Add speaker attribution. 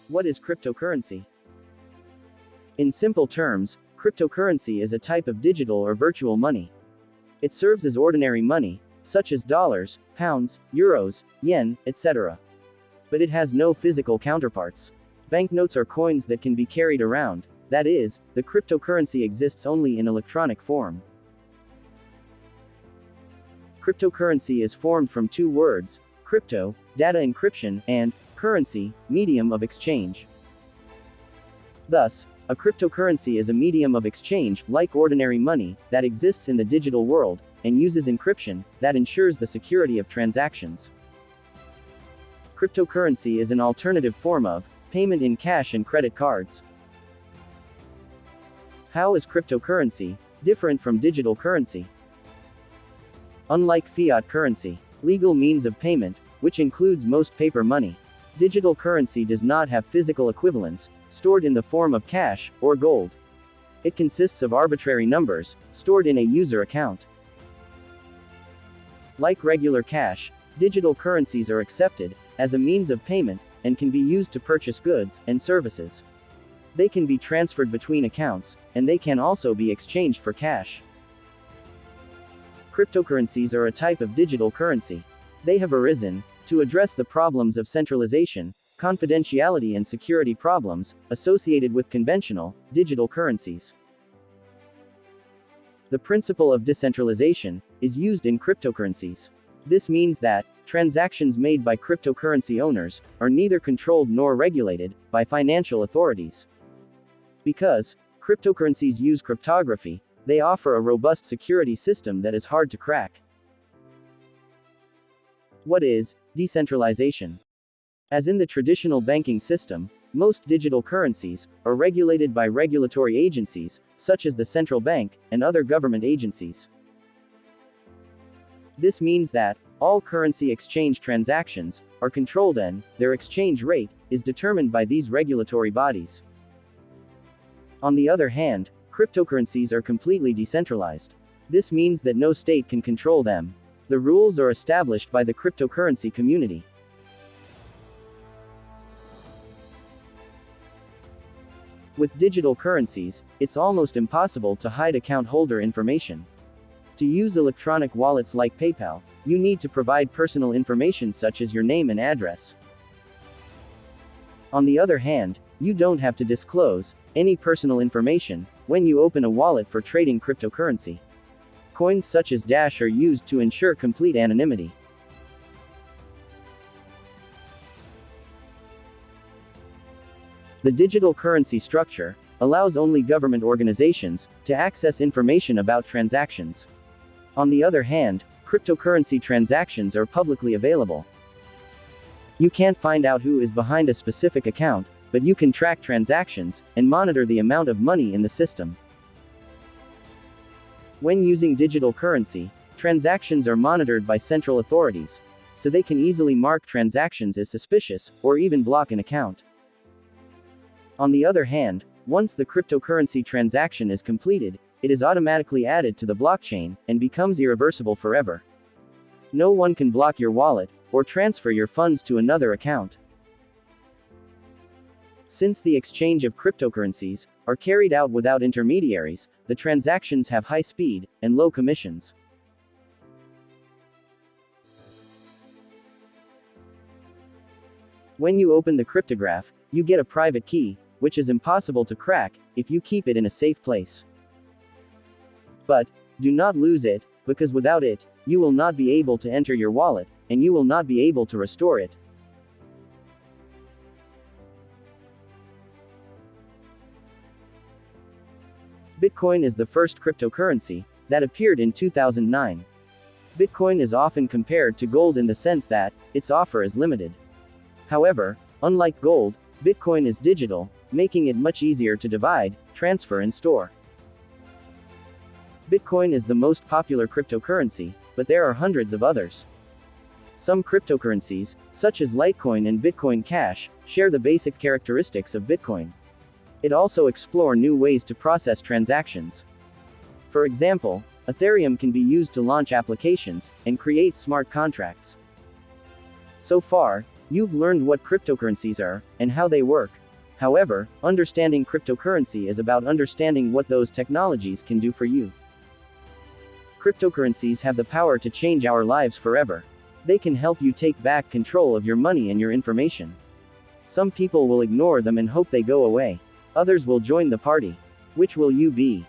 Speaker 1: What is cryptocurrency? In simple terms, cryptocurrency is a type of digital or virtual money. It serves as ordinary money, such as dollars, pounds, euros, yen, etc. But it has no physical counterparts. Banknotes are coins that can be carried around, that is, the cryptocurrency exists only in electronic form. Cryptocurrency is formed from two words, crypto, data encryption, and currency, medium of exchange. Thus, a cryptocurrency is a medium of exchange, like ordinary money, that exists in the digital world, and uses encryption, that ensures the security of transactions. Cryptocurrency is an alternative form of payment in cash and credit cards. How is cryptocurrency different from digital currency? Unlike fiat currency, legal means of payment, which includes most paper money, digital currency does not have physical equivalence, stored in the form of cash or gold. It consists of arbitrary numbers, stored in a user account. Like regular cash, digital currencies are accepted as a means of payment and can be used to purchase goods and services. They can be transferred between accounts, and they can also be exchanged for cash. Cryptocurrencies are a type of digital currency. They have arisen to address the problems of centralization, confidentiality and security problems associated with conventional, digital currencies. The principle of decentralization is used in cryptocurrencies. This means that transactions made by cryptocurrency owners are neither controlled nor regulated by financial authorities. Because cryptocurrencies use cryptography, they offer a robust security system that is hard to crack. What is decentralization? As in the traditional banking system, most digital currencies are regulated by regulatory agencies, such as the central bank and other government agencies. This means that all currency exchange transactions are controlled and their exchange rate is determined by these regulatory bodies. On the other hand, cryptocurrencies are completely decentralized. This means that no state can control them. The rules are established by the cryptocurrency community. With digital currencies, it's almost impossible to hide account holder information. To use electronic wallets like PayPal, you need to provide personal information such as your name and address. On the other hand, you don't have to disclose any personal information when you open a wallet for trading cryptocurrency. Coins such as Dash are used to ensure complete anonymity. The digital currency structure allows only government organizations to access information about transactions. On the other hand, cryptocurrency transactions are publicly available. You can't find out who is behind a specific account, but you can track transactions and monitor the amount of money in the system. When using digital currency, transactions are monitored by central authorities, so they can easily mark transactions as suspicious or even block an account. On the other hand, once the cryptocurrency transaction is completed, it is automatically added to the blockchain and becomes irreversible forever. No one can block your wallet or transfer your funds to another account. Since the exchange of cryptocurrencies are carried out without intermediaries, the transactions have high speed and low commissions. When you open the cryptograph, you get a private key, which is impossible to crack if you keep it in a safe place. But do not lose it, because without it, you will not be able to enter your wallet, and you will not be able to restore it. Bitcoin is the first cryptocurrency that appeared in 2009. Bitcoin is often compared to gold in the sense that its offer is limited. However, unlike gold, Bitcoin is digital, making it much easier to divide, transfer and store. Bitcoin is the most popular cryptocurrency, but there are hundreds of others. Some cryptocurrencies, such as Litecoin and Bitcoin Cash, share the basic characteristics of Bitcoin. It also explores new ways to process transactions. For example, Ethereum can be used to launch applications and create smart contracts. So far, You've learned what cryptocurrencies are, and how they work. However, understanding cryptocurrency is about understanding what those technologies can do for you. Cryptocurrencies have the power to change our lives forever. They can help you take back control of your money and your information. Some people will ignore them and hope they go away. Others will join the party. Which will you be?